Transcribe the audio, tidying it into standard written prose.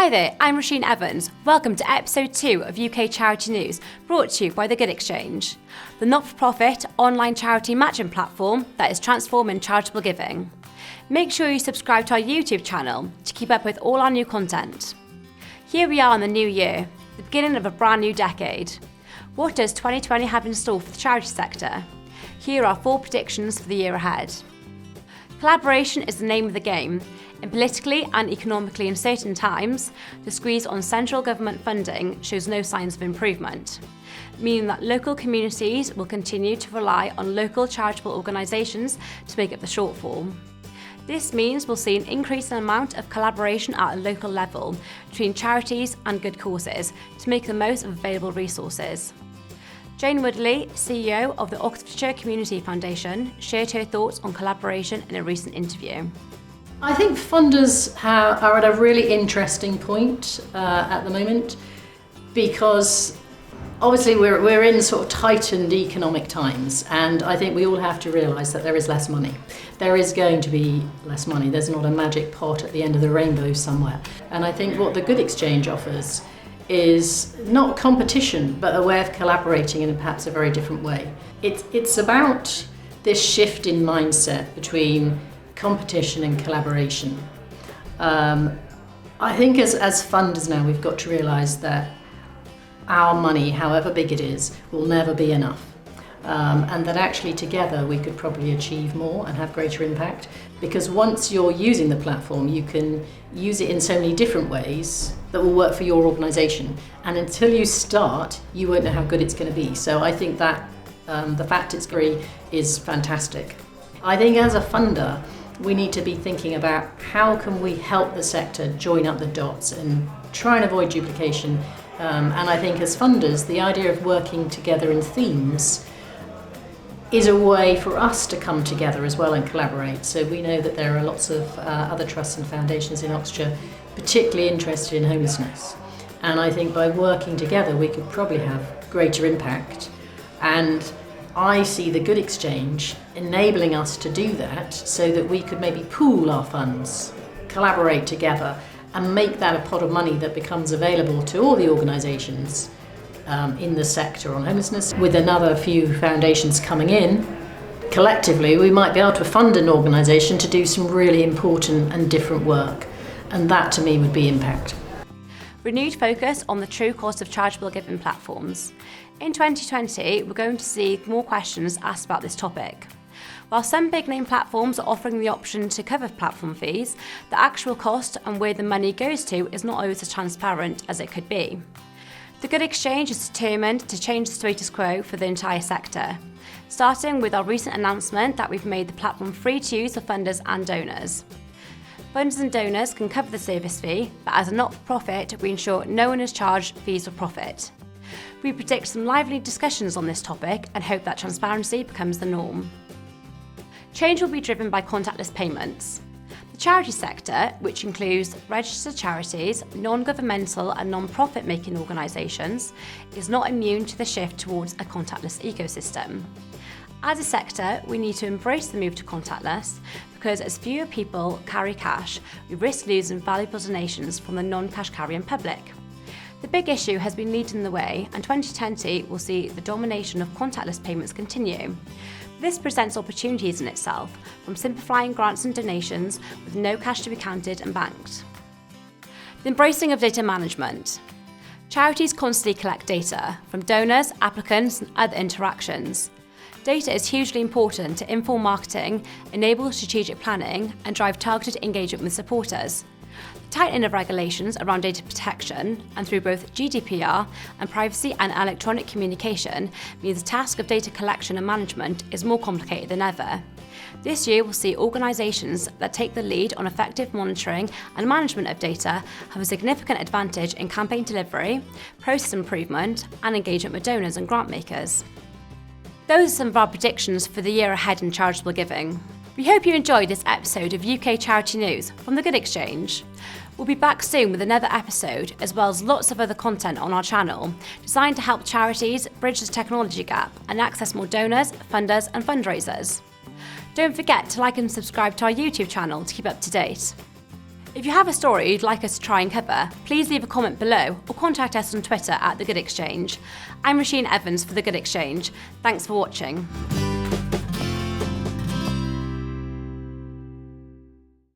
Hi there, I'm Roisin Evans. Welcome to episode 2 of UK Charity News, brought to you by The Good Exchange, the not-for-profit online charity matching platform that is transforming charitable giving. Make sure you subscribe to our YouTube channel to keep up with all our new content. Here we are in the new year, the beginning of a brand new decade. What does 2020 have in store for the charity sector? Here are 4 predictions for the year ahead. Collaboration is the name of the game. In politically and economically uncertain times, the squeeze on central government funding shows no signs of improvement, meaning that local communities will continue to rely on local charitable organisations to make up the shortfall. This means we'll see an increasing amount of collaboration at a local level between charities and good causes to make the most of available resources. Jane Woodley, CEO of the Oxfordshire Community Foundation, shared her thoughts on collaboration in a recent interview. I think funders are at a really interesting point at the moment because obviously we're in sort of tightened economic times, and I think we all have to realise that there is less money. There is going to be less money. There's not a magic pot at the end of the rainbow somewhere. And I think what the Good Exchange offers is not competition, but a way of collaborating in perhaps a very different way. It's about this shift in mindset between competition and collaboration. I think as funders now, we've got to realise that our money, however big it is, will never be enough. And that actually together we could probably achieve more and have greater impact, because once you're using the platform, you can use it in so many different ways that will work for your organisation. And until you start, you won't know how good it's going to be. So I think that the fact it's free is fantastic. I think as a funder, we need to be thinking about how can we help the sector join up the dots and try and avoid duplication. And I think as funders, the idea of working together in themes is a way for us to come together as well and collaborate. So we know that there are lots of other trusts and foundations in Oxfordshire particularly interested in homelessness. And I think by working together, we could probably have greater impact. And I see the Good Exchange enabling us to do that so that we could maybe pool our funds, collaborate together, and make that a pot of money that becomes available to all the organisations in the sector on homelessness. With another few foundations coming in, collectively we might be able to fund an organisation to do some really important and different work. And that to me would be impact. Renewed focus on the true cost of charitable giving platforms. In 2020, we're going to see more questions asked about this topic. While some big name platforms are offering the option to cover platform fees, the actual cost and where the money goes to is not always as transparent as it could be. The Good Exchange is determined to change the status quo for the entire sector, starting with our recent announcement that we've made the platform free to use for funders and donors. Funders and donors can cover the service fee, but as a not-for-profit, we ensure no one is charged fees for profit. We predict some lively discussions on this topic and hope that transparency becomes the norm. Change will be driven by contactless payments. The charity sector, which includes registered charities, non-governmental and non-profit making organisations, is not immune to the shift towards a contactless ecosystem. As a sector, we need to embrace the move to contactless because as fewer people carry cash, we risk losing valuable donations from the non-cash carrying public. The big issue has been leading the way, and 2020 will see the domination of contactless payments continue. This presents opportunities in itself, from simplifying grants and donations with no cash to be counted and banked. The embracing of data management. Charities constantly collect data from donors, applicants, and other interactions. Data is hugely important to inform marketing, enable strategic planning, and drive targeted engagement with supporters. The tightening of regulations around data protection, and through both GDPR and privacy and electronic communication, means the task of data collection and management is more complicated than ever. This year we'll see organisations that take the lead on effective monitoring and management of data have a significant advantage in campaign delivery, process improvement, and engagement with donors and grant makers. Those are some of our predictions for the year ahead in charitable giving. We hope you enjoyed this episode of UK Charity News from The Good Exchange. We'll be back soon with another episode, as well as lots of other content on our channel, designed to help charities bridge the technology gap and access more donors, funders and fundraisers. Don't forget to like and subscribe to our YouTube channel to keep up to date. If you have a story you'd like us to try and cover, please leave a comment below or contact us on Twitter @The Good Exchange. I'm Roisin Evans for The Good Exchange. Thanks for watching.